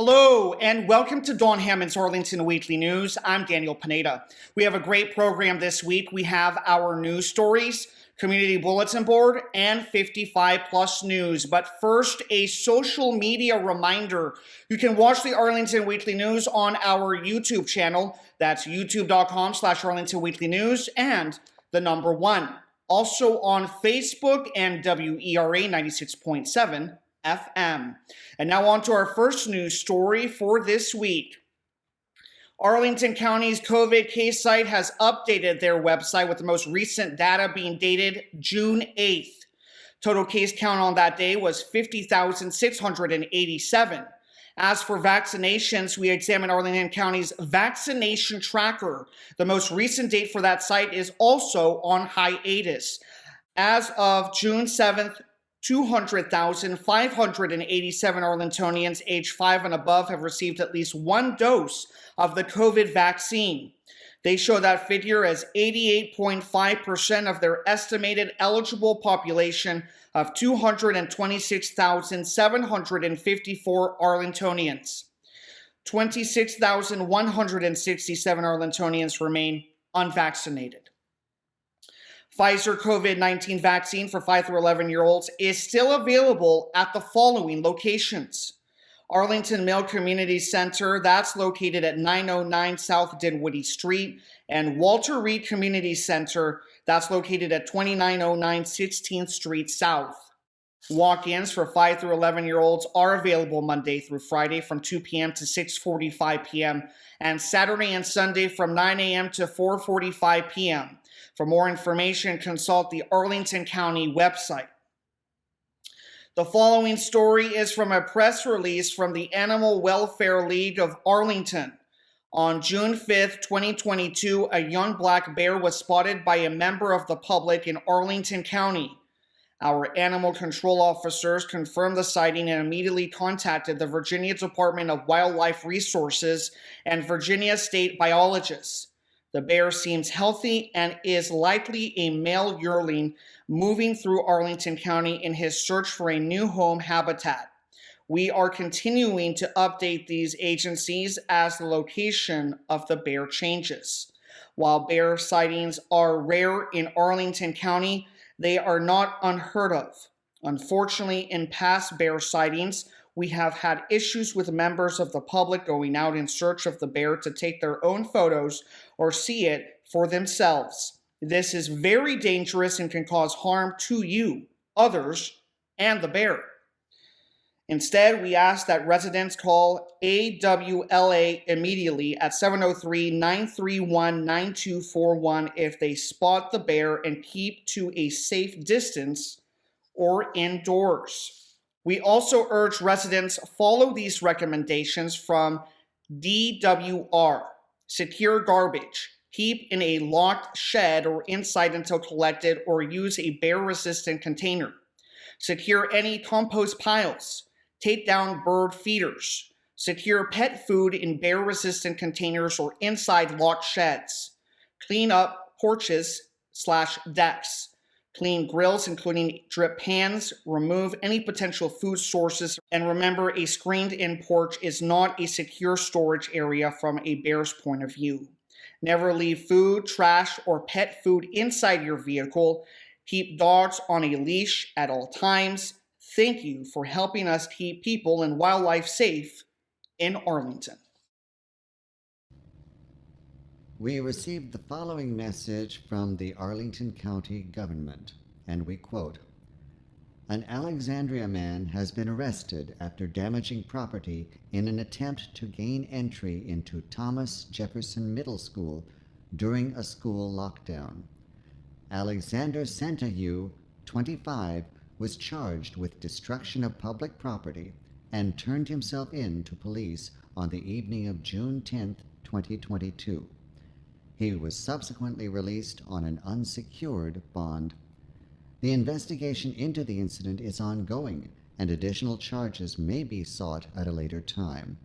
Hello, and welcome to Dawn Hammond's Arlington Weekly News. I'm Daniel Pineda. We have a great program this week. We have our news stories, community bulletin board, and 55 plus news. But first, a social media reminder. You can watch the Arlington Weekly News on our YouTube channel. That's youtube.com/Arlington Weekly News and the number 1. Also on Facebook and WERA 96.7 FM. And now on to our first news story for this week. Arlington County's COVID case site has updated their website with the most recent data being dated June 8th. Total case count on that day was 50,687. As for vaccinations, we examined Arlington County's vaccination tracker. The most recent date for that site is also on hiatus. As of June 7th, 200,587 Arlingtonians aged 5 and above have received at least one dose of the COVID vaccine. They show that figure as 88.5% of their estimated eligible population of 226,754 Arlingtonians. 26,167 Arlingtonians remain unvaccinated. Pfizer COVID-19 vaccine for 5 through 11-year-olds is still available at the following locations. Arlington Mill Community Center, that's located at 909 South Dinwiddie Street, and Walter Reed Community Center, that's located at 2909 16th Street South. Walk-ins for 5 through 11-year-olds are available Monday through Friday from 2 p.m. to 6:45 p.m. and Saturday and Sunday from 9 a.m. to 4:45 p.m. For more information, consult the Arlington County website. The following story is from a press release from the Animal Welfare League of Arlington. On June 5th, 2022, a young black bear was spotted by a member of the public in Arlington County. Our animal control officers confirmed the sighting and immediately contacted the Virginia Department of Wildlife Resources and Virginia State biologists. The bear seems healthy and is likely a male yearling moving through Arlington County in his search for a new home habitat. We are continuing to update these agencies as the location of the bear changes. While bear sightings are rare in Arlington County, they are not unheard of. Unfortunately, in past bear sightings, we have had issues with members of the public going out in search of the bear to take their own photos or see it for themselves. This is very dangerous and can cause harm to you, others, and the bear. Instead, we ask that residents call AWLA immediately at 703-931-9241 if they spot the bear and keep to a safe distance or indoors. We also urge residents follow these recommendations from DWR. Secure garbage. Keep in a locked shed or inside until collected, or use a bear-resistant container. Secure any compost piles. Take down bird feeders. Secure pet food in bear-resistant containers or inside locked sheds. Clean up porches/decks. Clean grills, including drip pans. Remove any potential food sources. And remember, a screened-in porch is not a secure storage area from a bear's point of view. Never leave food, trash, or pet food inside your vehicle. Keep dogs on a leash at all times. Thank you for helping us keep people and wildlife safe in Arlington. We received the following message from the Arlington County government, and we quote, "An Alexandria man has been arrested after damaging property in an attempt to gain entry into Thomas Jefferson Middle School during a school lockdown. Alexander Santahu, 25, was charged with destruction of public property and turned himself in to police on the evening of June 10th, 2022. He was subsequently released on an unsecured bond. The investigation into the incident is ongoing, and additional charges may be sought at a later time."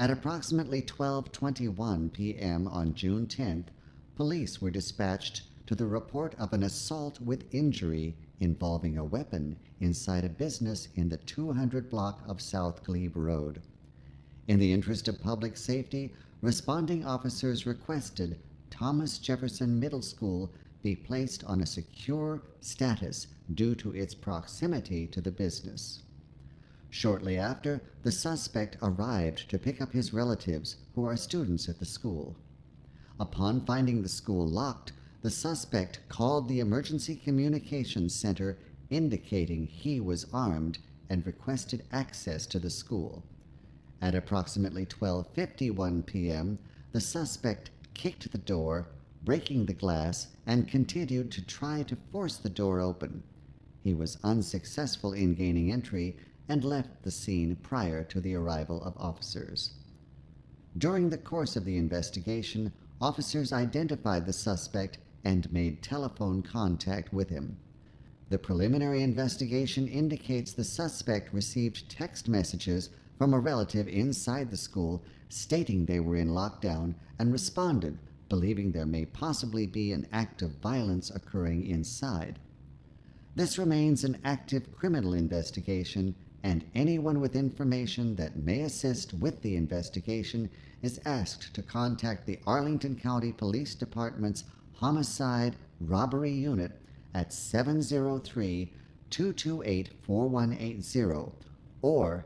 At approximately 12:21 p.m. on June 10th, police were dispatched to the report of an assault with injury involving a weapon inside a business in the 200 block of South Glebe Road. In the interest of public safety, responding officers requested Thomas Jefferson Middle School be placed on a secure status due to its proximity to the business. Shortly after, the suspect arrived to pick up his relatives, who are students at the school. Upon finding the school locked, the suspect called the Emergency Communications Center, indicating he was armed, and requested access to the school. At approximately 12:51 p.m., the suspect kicked the door, breaking the glass, and continued to try to force the door open. He was unsuccessful in gaining entry and left the scene prior to the arrival of officers. During the course of the investigation, officers identified the suspect and made telephone contact with him. The preliminary investigation indicates the suspect received text messages from a relative inside the school stating they were in lockdown, and responded, believing there may possibly be an act of violence occurring inside. This remains an active criminal investigation, and anyone with information that may assist with the investigation is asked to contact the Arlington County Police Department's Homicide Robbery Unit at 703-228-4180 or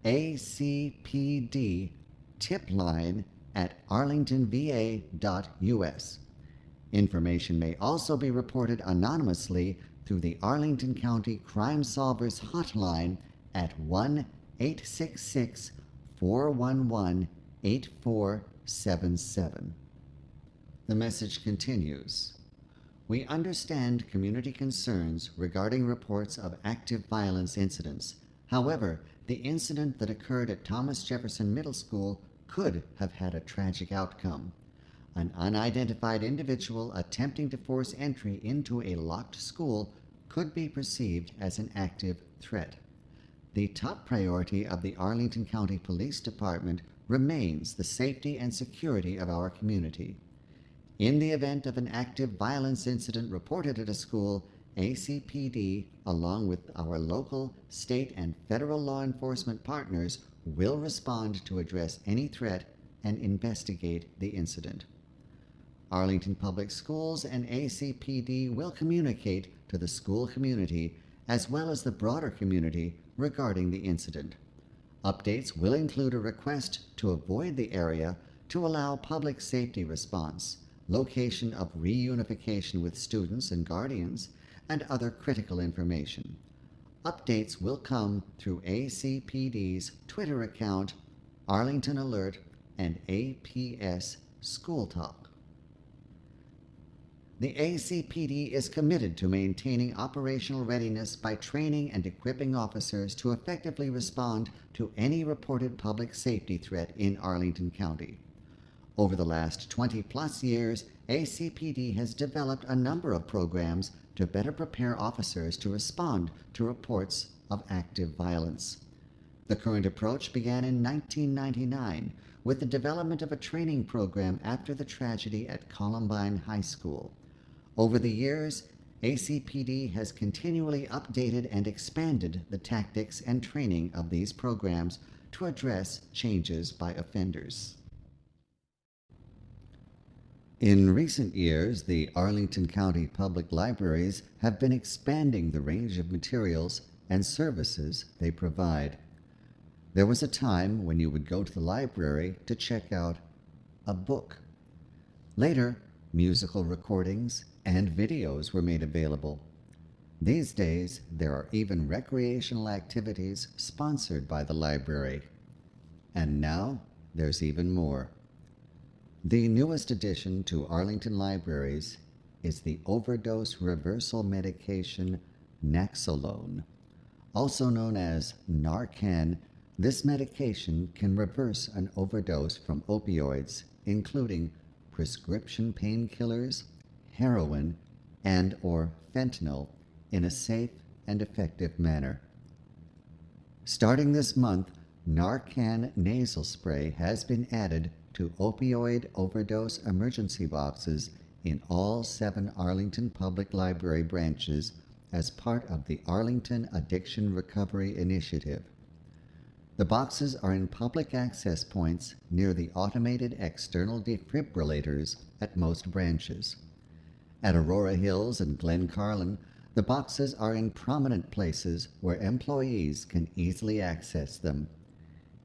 ACPD tip line at arlingtonva.us. Information may also be reported anonymously through the Arlington County Crime Solvers Hotline at 1-866-411-8477. The message continues. We understand community concerns regarding reports of active violence incidents. However, the incident that occurred at Thomas Jefferson Middle School could have had a tragic outcome. An unidentified individual attempting to force entry into a locked school could be perceived as an active threat. The top priority of the Arlington County Police Department remains the safety and security of our community. In the event of an active violence incident reported at a school, ACPD, along with our local, state, and federal law enforcement partners, will respond to address any threat and investigate the incident. Arlington Public Schools and ACPD will communicate to the school community as well as the broader community regarding the incident. Updates will include a request to avoid the area to allow public safety response, location of reunification with students and guardians, and other critical information. Updates will come through ACPD's Twitter account, Arlington Alert, and APS School Talk. The ACPD is committed to maintaining operational readiness by training and equipping officers to effectively respond to any reported public safety threat in Arlington County. Over the last 20-plus years, ACPD has developed a number of programs to better prepare officers to respond to reports of active violence. The current approach began in 1999 with the development of a training program after the tragedy at Columbine High School. Over the years, ACPD has continually updated and expanded the tactics and training of these programs to address changes by offenders. In recent years, the Arlington County Public Libraries have been expanding the range of materials and services they provide. There was a time when you would go to the library to check out a book. Later, musical recordings and videos were made available. These days, there are even recreational activities sponsored by the library. And now, there's even more. The newest addition to Arlington Libraries is the overdose reversal medication Naxolone. Also known as Narcan, this medication can reverse an overdose from opioids, including prescription painkillers, heroin, and/or fentanyl, in a safe and effective manner. Starting this month, Narcan nasal spray has been added to opioid overdose emergency boxes in all 7 Arlington Public Library branches as part of the Arlington Addiction Recovery Initiative. The boxes are in public access points near the automated external defibrillators at most branches. At Aurora Hills and Glen Carlin, the boxes are in prominent places where employees can easily access them.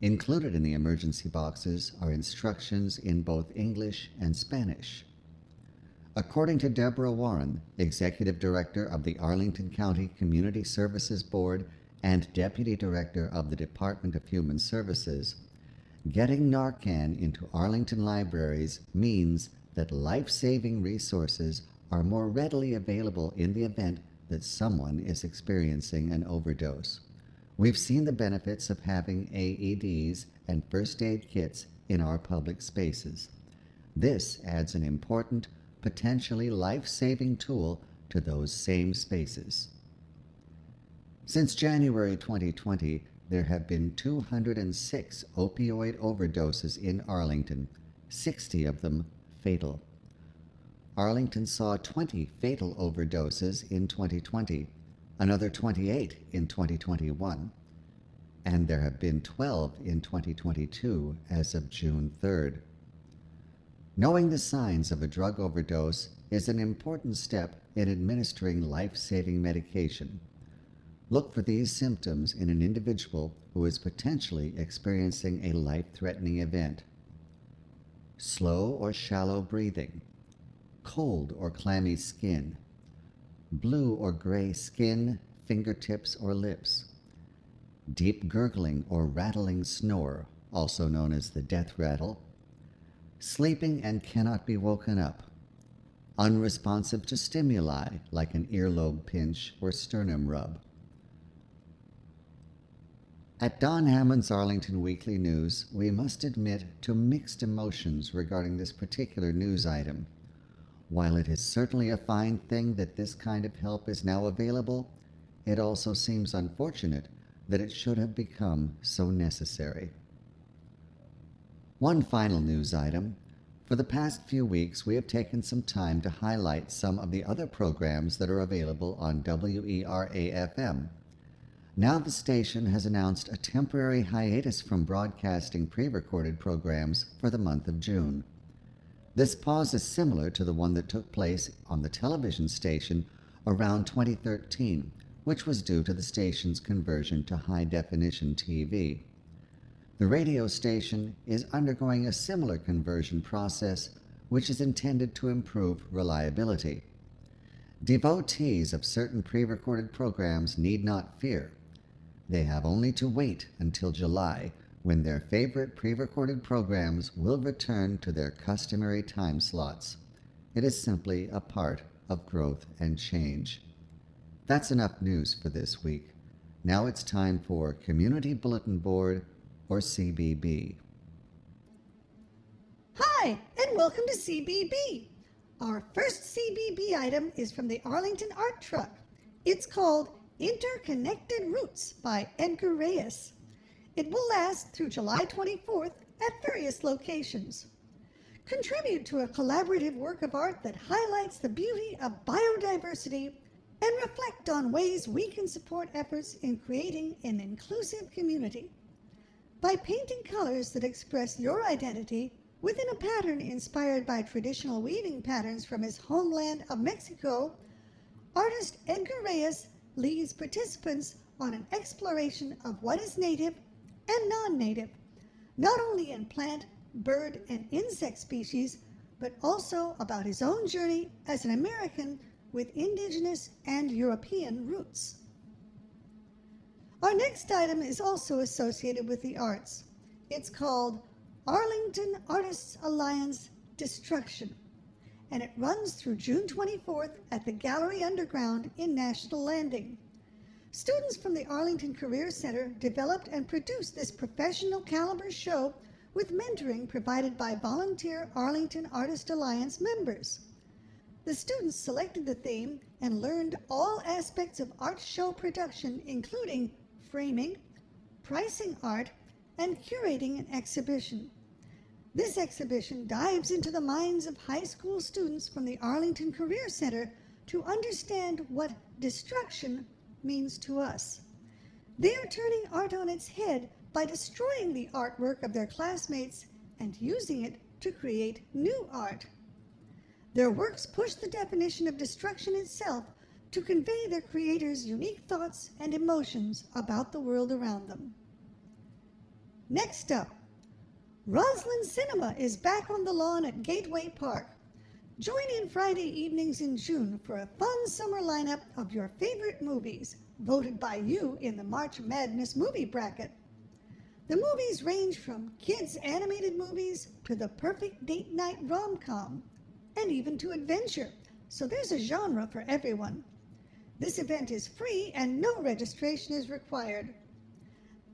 Included in the emergency boxes are instructions in both English and Spanish. According to Deborah Warren, Executive Director of the Arlington County Community Services Board and Deputy Director of the Department of Human Services, getting Narcan into Arlington libraries means that life-saving resources are more readily available in the event that someone is experiencing an overdose. We've seen the benefits of having AEDs and first aid kits in our public spaces. This adds an important, potentially life-saving tool to those same spaces. Since January 2020, there have been 206 opioid overdoses in Arlington, 60 of them fatal. Arlington saw 20 fatal overdoses in 2020, another 28 in 2021, and there have been 12 in 2022 as of June 3rd. Knowing the signs of a drug overdose is an important step in administering life-saving medication. Look for these symptoms in an individual who is potentially experiencing a life-threatening event. Slow or shallow breathing, cold or clammy skin, blue or gray skin, fingertips or lips, deep gurgling or rattling snore, also known as the death rattle, sleeping and cannot be woken up, unresponsive to stimuli like an earlobe pinch or sternum rub. At Don Hammond's Arlington Weekly News, we must admit to mixed emotions regarding this particular news item. While it is certainly a fine thing that this kind of help is now available, it also seems unfortunate that it should have become so necessary. One final news item. For the past few weeks, we have taken some time to highlight some of the other programs that are available on WERA-FM. Now the station has announced a temporary hiatus from broadcasting pre-recorded programs for the month of June. This pause is similar to the one that took place on the television station around 2013, which was due to the station's conversion to high-definition TV. The radio station is undergoing a similar conversion process, which is intended to improve reliability. Devotees of certain pre-recorded programs need not fear. They have only to wait until July, when their favorite pre-recorded programs will return to their customary time slots. It is simply a part of growth and change. That's enough news for this week. Now it's time for Community Bulletin Board, or CBB. Hi, and welcome to CBB. Our first CBB item is from the Arlington Art Truck. It's called Interconnected Roots by Edgar Reyes. It will last through July 24th at various locations. Contribute to a collaborative work of art that highlights the beauty of biodiversity and reflect on ways we can support efforts in creating an inclusive community. By painting colors that express your identity within a pattern inspired by traditional weaving patterns from his homeland of Mexico, artist Edgar Reyes leads participants on an exploration of what is native and non-native, not only in plant, bird, and insect species, but also about his own journey as an American with indigenous and European roots. Our next item is also associated with the arts. It's called Arlington Artists Alliance Destruction, and it runs through June 24th at the Gallery Underground in National Landing. Students from the Arlington Career Center developed and produced this professional caliber show with mentoring provided by volunteer Arlington Artist Alliance members. The students selected the theme and learned all aspects of art show production, including framing, pricing art, and curating an exhibition. This exhibition dives into the minds of high school students from the Arlington Career Center to understand what destruction means to us. They are turning art on its head by destroying the artwork of their classmates and using it to create new art. Their works push the definition of destruction itself to convey their creators' unique thoughts and emotions about the world around them. Next up, Roslyn Cinema is back on the lawn at Gateway Park. Join in Friday evenings in June for a fun summer lineup of your favorite movies, voted by you in the March Madness movie bracket. The movies range from kids' animated movies to the perfect date night rom-com, and even to adventure, so there's a genre for everyone. This event is free and no registration is required.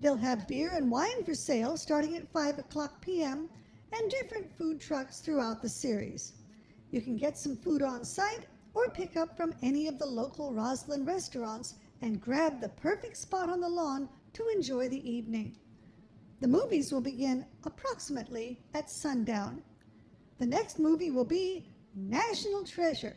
They'll have beer and wine for sale starting at 5 o'clock p.m. and different food trucks throughout the series. You can get some food on site or pick up from any of the local Roslyn restaurants and grab the perfect spot on the lawn to enjoy the evening. The movies will begin approximately at sundown. The next movie will be National Treasure.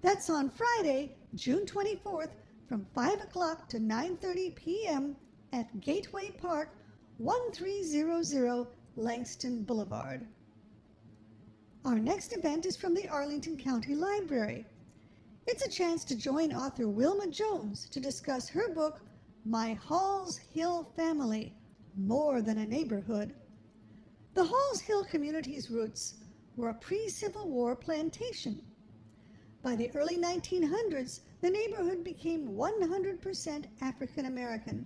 That's on Friday, June 24th from 5 o'clock to 9:30 p.m. at Gateway Park, 1300 Langston Boulevard. Our next event is from the Arlington County Library. It's a chance to join author Wilma Jones to discuss her book, My Halls Hill Family, More Than a Neighborhood. The Halls Hill community's roots were a pre-Civil War plantation. By the early 1900s, the neighborhood became 100% African American.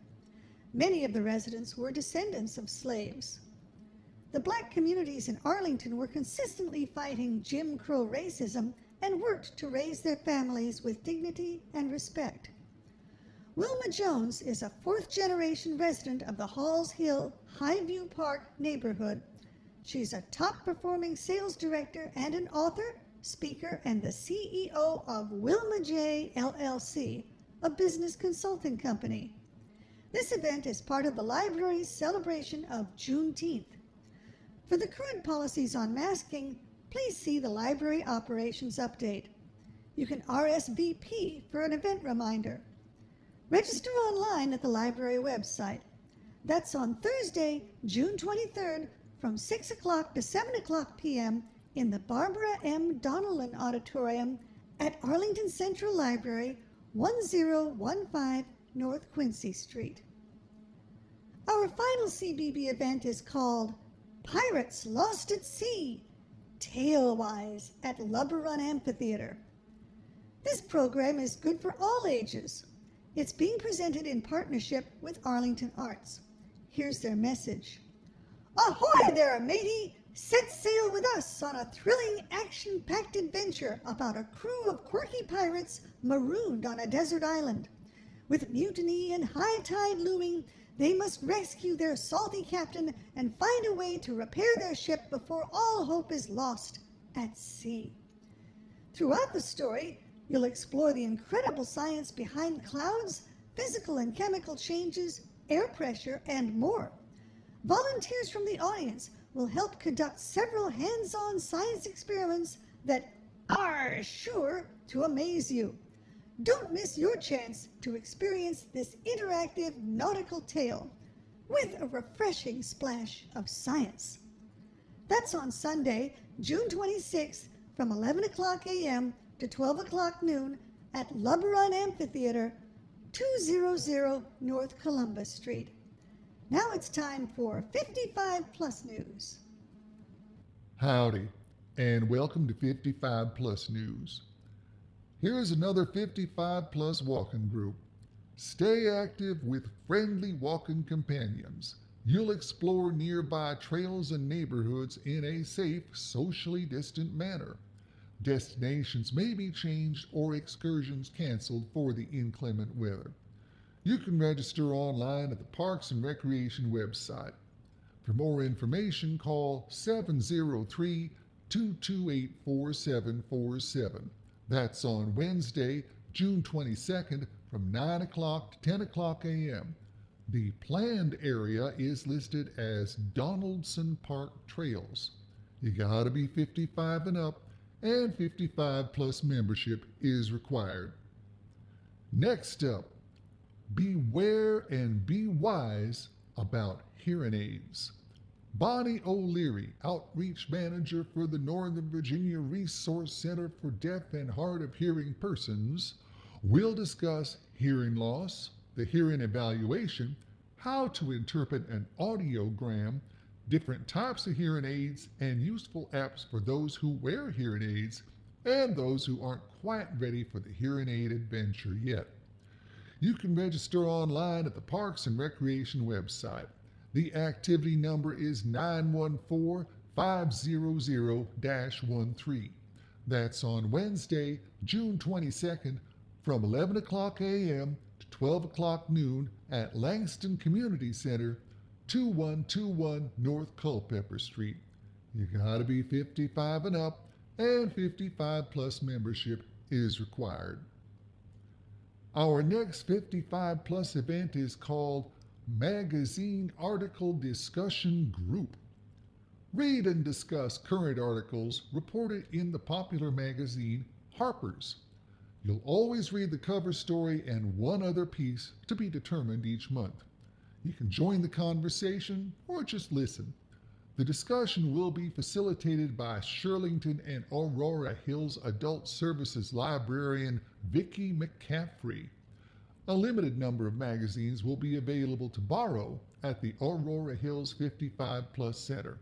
Many of the residents were descendants of slaves. The black communities in Arlington were consistently fighting Jim Crow racism and worked to raise their families with dignity and respect. Wilma Jones is a fourth-generation resident of the Halls Hill Highview Park neighborhood. She's a top-performing sales director and an author, speaker, and the CEO of Wilma J. LLC, a business consulting company. This event is part of the library's celebration of Juneteenth. For the current policies on masking, please see the library operations update. You can RSVP for an event reminder. Register online at the library website. That's on Thursday, June 23rd from 6 o'clock to 7 o'clock p.m. in the Barbara M. Donnellan Auditorium at Arlington Central Library, 1015 North Quincy Street. Our final CBB event is called Pirates Lost at Sea, Tale-Wise at Lubber Run Amphitheater. This program is good for all ages. It's being presented in partnership with Arlington Arts. Here's their message. Ahoy there, matey! Set sail with us on a thrilling, action-packed adventure about a crew of quirky pirates marooned on a desert island. With mutiny and high tide looming, they must rescue their salty captain and find a way to repair their ship before all hope is lost at sea. Throughout the story, you'll explore the incredible science behind clouds, physical and chemical changes, air pressure, and more. Volunteers from the audience will help conduct several hands-on science experiments that are sure to amaze you. Don't miss your chance to experience this interactive nautical tale with a refreshing splash of science. That's on Sunday, June 26th from 11 o'clock a.m. to 12 o'clock noon at Lubber Run Amphitheater, 200 North Columbus Street. Now it's time for 55 Plus News. Howdy, and welcome to 55 Plus News. Here is another 55 Plus walking group. Stay active with friendly walking companions. You'll explore nearby trails and neighborhoods in a safe, socially distant manner. Destinations may be changed or excursions canceled for the inclement weather. You can register online at the Parks and Recreation website. For more information, call 703-228-4747. That's on Wednesday, June 22nd from 9 o'clock to 10 o'clock a.m. The planned area is listed as Donaldson Park Trails. You gotta be 55 and up, and 55 plus membership is required. Next up, beware and be wise about hearing aids. Bonnie O'Leary, Outreach Manager for the Northern Virginia Resource Center for Deaf and Hard of Hearing Persons, will discuss hearing loss, the hearing evaluation, how to interpret an audiogram, different types of hearing aids, and useful apps for those who wear hearing aids and those who aren't quite ready for the hearing aid adventure yet. You can register online at the Parks and Recreation website. The activity number is 914-500-13. That's on Wednesday, June 22nd from 11 o'clock a.m. to 12 o'clock noon at Langston Community Center, 2121 North Culpeper Street. You gotta be 55 and up, and 55 plus membership is required. Our next 55 plus event is called Magazine Article Discussion Group. Read and discuss current articles reported in the popular magazine Harper's. You'll always read the cover story and one other piece to be determined each month. You can join the conversation or just listen. The discussion will be facilitated by Shirlington and Aurora Hills Adult Services Librarian Vicki McCaffrey. A limited number of magazines will be available to borrow at the Aurora Hills 55 Plus Center.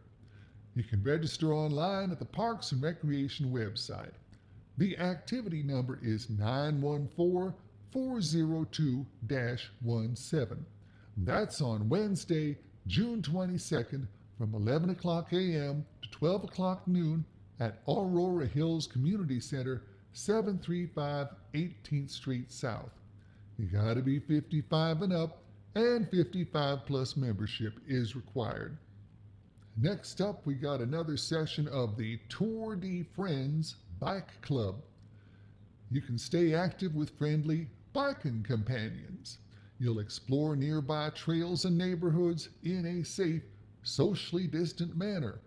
You can register online at the Parks and Recreation website. The activity number is 914-402-17. That's on Wednesday, June 22nd from 11 o'clock a.m. to 12 o'clock noon at Aurora Hills Community Center, 735 18th Street South. You gotta be 55 and up, and 55 plus membership is required. Next up, we got another session of the Tour de Friends Bike Club. You can stay active with friendly biking companions. You'll explore nearby trails and neighborhoods in a safe, socially distant manner,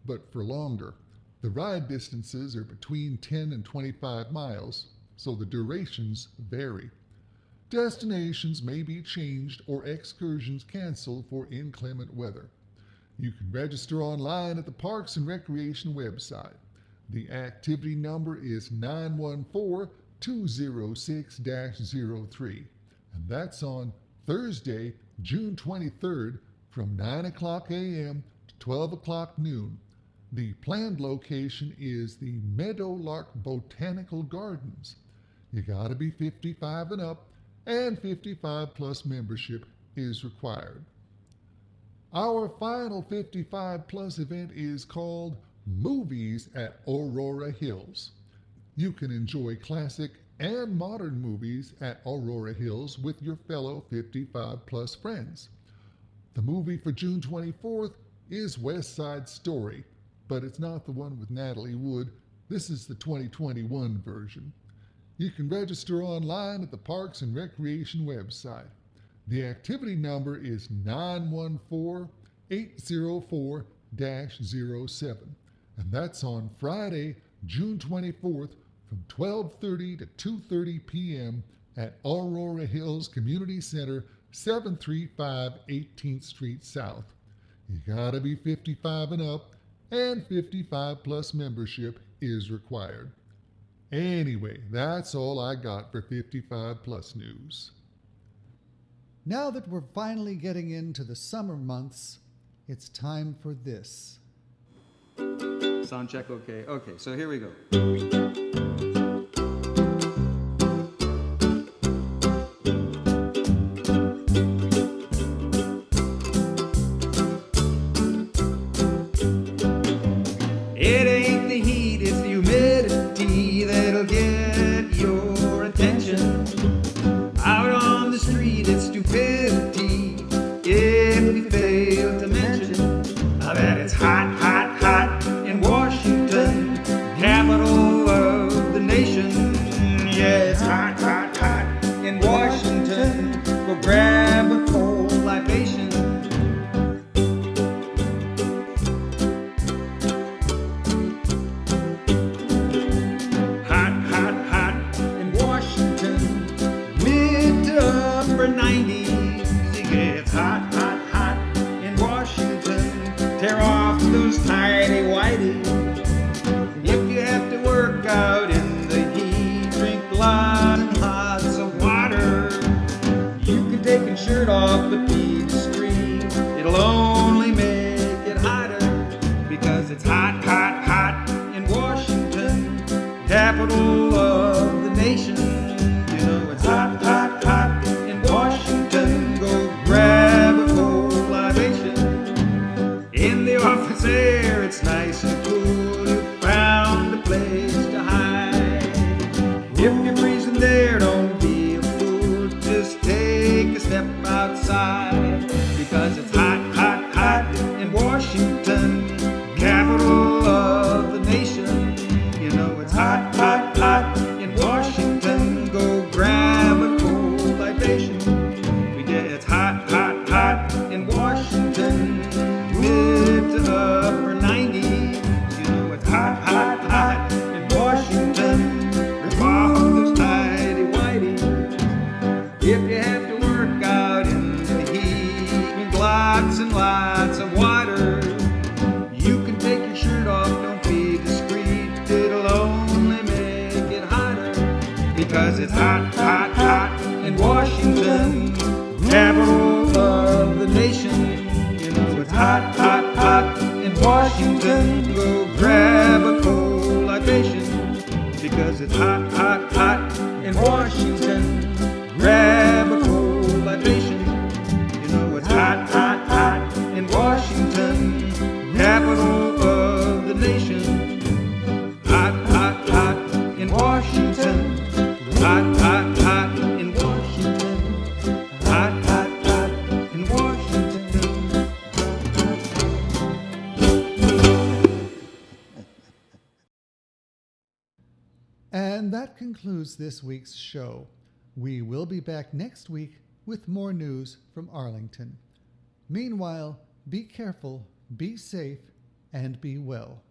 but for longer. The ride distances are between 10 and 25 miles, so the durations vary. Destinations may be changed or excursions canceled for inclement weather. You can register online at the Parks and Recreation website. The activity number is 914-206-03, and that's on Thursday, June 23rd from 9 o'clock a.m. to 12 o'clock noon. The planned location is the Meadowlark Botanical Gardens. You gotta be 55 and up, and 55 plus membership is required. Our final 55 plus event is called Movies at Aurora Hills. You can enjoy classic and modern movies at Aurora Hills with your fellow 55 plus friends. The movie for June 24th is West Side Story, but it's not the one with Natalie Wood. This is the 2021 version. You can register online at the Parks and Recreation website. The activity number is 914-804-07, and that's on Friday, June 24th from 12:30 to 2:30 p.m. at Aurora Hills Community Center, 735 18th Street South. You gotta be 55 and up, and 55 plus membership is required. Anyway, that's all I got for 55 plus news. Now that we're finally getting into the summer months, it's time for this. Sound check, okay. Okay, so here we go. It ain't the heat, it's the humidity that'll get your attention. Out on the street, it's stupidity if we fail to mention that it's hot, hot, hot in Washington, capital of the nation. Yeah, it's hot, hot, hot in Washington. Go grab a cold libation. Hot, hot, hot in Washington, mid to upper 90s. It gets hot, hot, hot in They're off those tidy whities. If you have to work out in the heat, drink lots and lots of water. You can take your shirt off but be discreet. It'll only make it hotter, because it's hot, hot, hot in Washington, capital of the nation. You know it's hot, hot, hot in Washington. Go grab a cold libation. In the office air, it's nice and cool. You found a place to hide. If you're freezing there, don't be a fool. Just take a step outside, because it's hot, hot, hot in Washington, capital of the nation. You know it's hot, hot, hot in Washington. Go grab a cold libation. It's hot, hot, hot in Washington, mid to upper 90s. You know it's hot, hot, hot in Washington. Rip off those tidy whities. If you have to work out in the heat, drink lots and lots of water. You can take your shirt off, don't be discreet. It'll only make it hotter, because it's hot, hot, hot in Washington, capital of the nation. You know it's hot, hot, hot in Washington. Go grab a cold libation, because it's hot, hot, hot in Washington. Grab a cold libation. You know it's hot, hot, hot in Washington, capital of the nation. Hot, hot, hot in Washington. Hot, hot, hot in Washington. Hot, hot, hot in Washington. And that concludes this week's show. We will be back next week with more news from Arlington. Meanwhile, be careful, be safe, and be well.